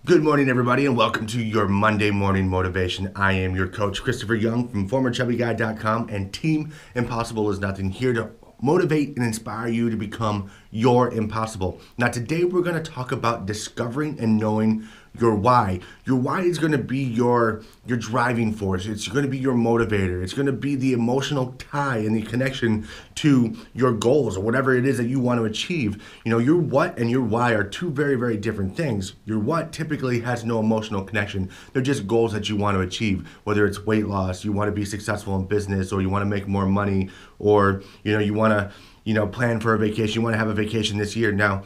Good morning, everybody, and welcome to your Monday morning motivation. I am your coach, Christopher Young from formerchubbyguy.com and Team Impossible is Nothing, here to motivate and inspire you to become your impossible. Now, today we're going to talk about discovering and knowing your why. Your why is going to be your driving force. It's going to be your motivator. It's going to be the emotional tie and the connection to your goals or whatever it is that you want to achieve. You know, your what and your why are two very, very different things. Your what typically has no emotional connection. They're just goals that you want to achieve, whether it's weight loss, you want to be successful in business, or you want to make more money, or you want to plan for a vacation. You want to have a vacation this year. Now,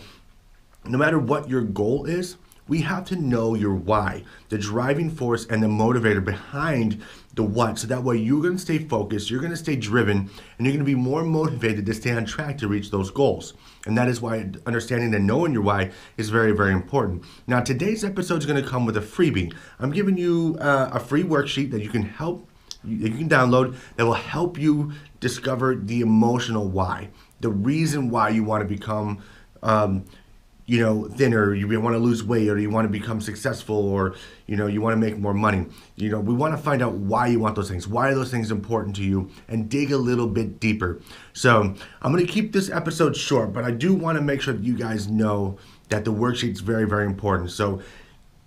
no matter what your goal is, we have to know your why, the driving force and the motivator behind the what. So that way you're going to stay focused, you're going to stay driven, and you're going to be more motivated to stay on track to reach those goals. And that is why understanding and knowing your why is very, very important. Now, today's episode is going to come with a freebie. I'm giving you a free worksheet that you can download that will help you discover the emotional why, the reason why you want to become thinner, you want to lose weight, or you want to become successful, or, you want to make more money. We want to find out why you want those things. Why are those things important to you? And dig a little bit deeper. So I'm going to keep this episode short, but I do want to make sure that you guys know that the worksheet's very, very important. So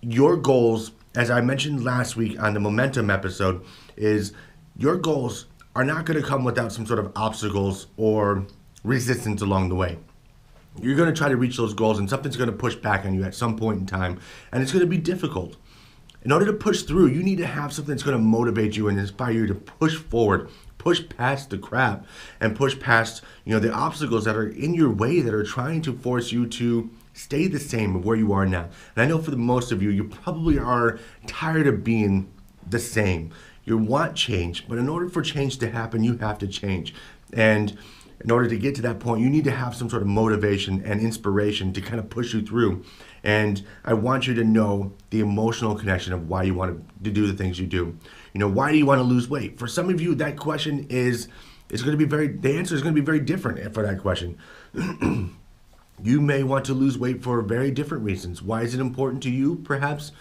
your goals, as I mentioned last week on the momentum episode, is your goals are not going to come without some sort of obstacles or resistance along the way. You're going to try to reach those goals, and something's going to push back on you at some point in time, and it's going to be difficult. In order to push through, you need to have something that's going to motivate you and inspire you to push forward, push past the crap, and push past the obstacles that are in your way that are trying to force you to stay the same where you are now. And I know for the most of you, you probably are tired of being the same. You want change, but in order for change to happen, you have to change. And in order to get to that point, you need to have some sort of motivation and inspiration to kind of push you through. And I want you to know the emotional connection of why you want to do the things you do. Why do you want to lose weight? For some of you, that question the answer is going to be very different for that question. You may want to lose weight for very different reasons. Why is it important to you? Perhaps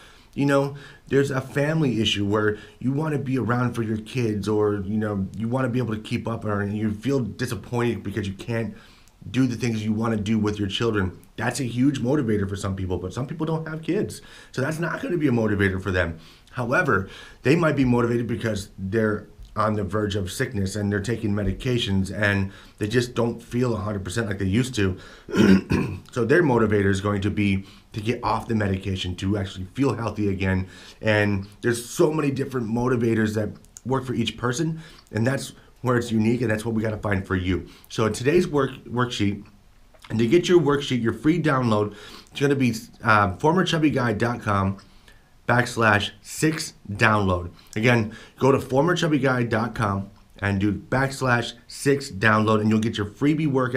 there's a family issue where you want to be around for your kids, or, you want to be able to keep up, and you feel disappointed because you can't do the things you want to do with your children. That's a huge motivator for some people, but some people don't have kids. So that's not going to be a motivator for them. However, they might be motivated because they're on the verge of sickness and they're taking medications and they just don't feel 100% like they used to. So their motivator is going to be to get off the medication, to actually feel healthy again. And there's so many different motivators that work for each person, and that's where it's unique, and that's what we got to find for you. So in today's worksheet, and to get your worksheet, your free download, it's going to be formerchubbyguy.com/6download. Again, go to formerchubbyguy.com and do /6download, and you'll get your freebie your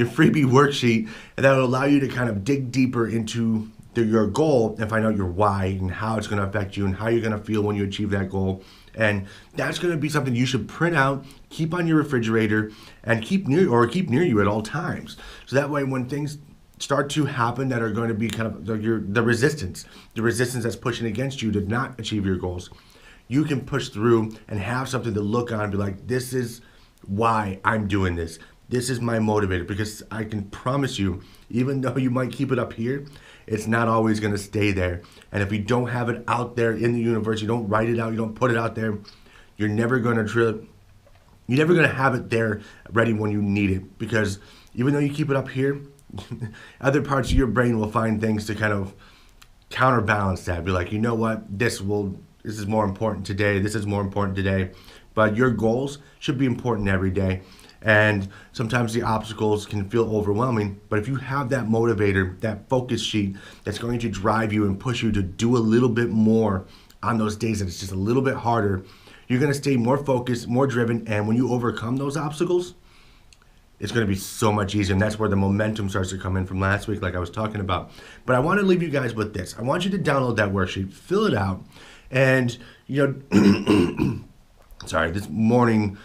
freebie worksheet, and that will allow you to kind of dig deeper into your goal and find out your why and how it's going to affect you and how you're going to feel when you achieve that goal. And that's going to be something you should print out, keep on your refrigerator, and keep near you at all times. So that way, when things start to happen that are going to be kind of the resistance that's pushing against you to not achieve your goals, you can push through and have something to look on and be like, this is why I'm doing this. This is my motivator, because I can promise you, even though you might keep it up here, it's not always going to stay there. And if you don't have it out there in the universe, you don't write it out, you don't put it out there, you're never going to have it there ready when you need it. Because even though you keep it up here, other parts of your brain will find things to kind of counterbalance that. Be like, you know what, this is more important today, this is more important today. But your goals should be important every day. And sometimes the obstacles can feel overwhelming, but if you have that motivator, that focus sheet that's going to drive you and push you to do a little bit more on those days that it's just a little bit harder, you're going to stay more focused, more driven, and when you overcome those obstacles, it's going to be so much easier. And that's where the momentum starts to come in from last week, like I was talking about. But I want to leave you guys with this. I want you to download that worksheet, fill it out, and sorry, this morning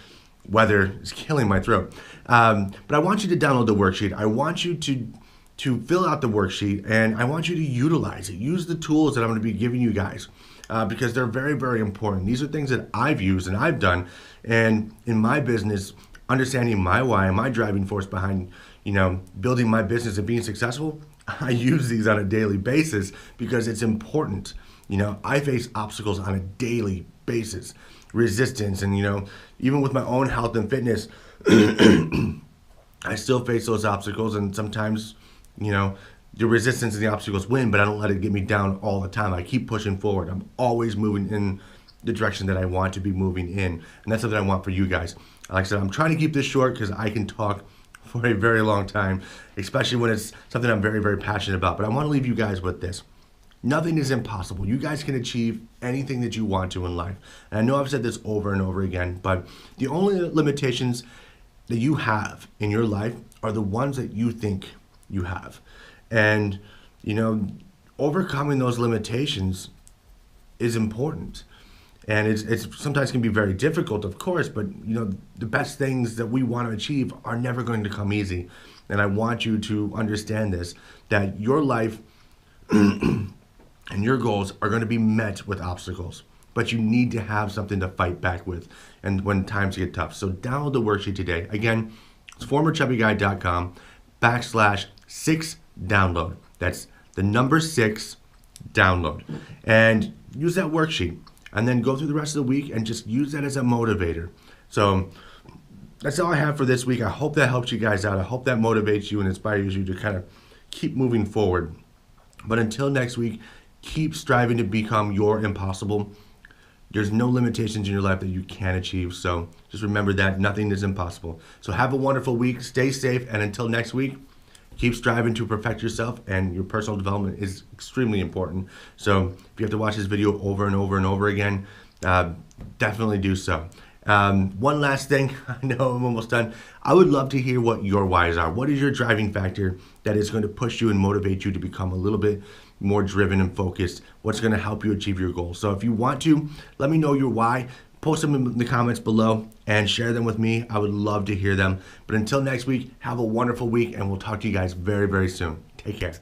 weather is killing my throat. But I want you to download the worksheet. I want you to to fill out the worksheet, and I want you to utilize it. Use the tools that I'm going to be giving you guys because they're very, very important. These are things that I've used and I've done, and in my business, understanding my why, my driving force behind, building my business and being successful, I use these on a daily basis because it's important. I face obstacles on a daily basis, resistance, and even with my own health and fitness, I still face those obstacles, and sometimes, the resistance and the obstacles win, but I don't let it get me down all the time. I keep pushing forward. I'm always moving in the direction that I want to be moving in, and that's something I want for you guys. Like I said, I'm trying to keep this short because I can talk for a very long time, especially when it's something I'm very, very passionate about. But I want to leave you guys with this. Nothing is impossible. You guys can achieve anything that you want to in life. And I know I've said this over and over again, but the only limitations that you have in your life are the ones that you think you have. And, overcoming those limitations is important. And it's sometimes can be very difficult, of course, but the best things that we want to achieve are never going to come easy. And I want you to understand this, that your life and your goals are going to be met with obstacles, but you need to have something to fight back with and when times get tough. So download the worksheet today. Again, it's formerchubbyguy.com/6download. That's the number 6 download. And use that worksheet. And then go through the rest of the week and just use that as a motivator. So that's all I have for this week. I hope that helps you guys out. I hope that motivates you and inspires you to kind of keep moving forward. But until next week, keep striving to become your impossible. There's no limitations in your life that you can't achieve. So just remember that nothing is impossible. So have a wonderful week. Stay safe. And until next week, keep striving to perfect yourself, and your personal development is extremely important. So if you have to watch this video over and over and over again, definitely do so. One last thing, I know I'm almost done. I would love to hear what your whys are. What is your driving factor that is going to push you and motivate you to become a little bit more driven and focused? What's going to help you achieve your goals? So if you want to, let me know your why. Post them in the comments below and share them with me. I would love to hear them. But until next week, have a wonderful week, and we'll talk to you guys very, very soon. Take care.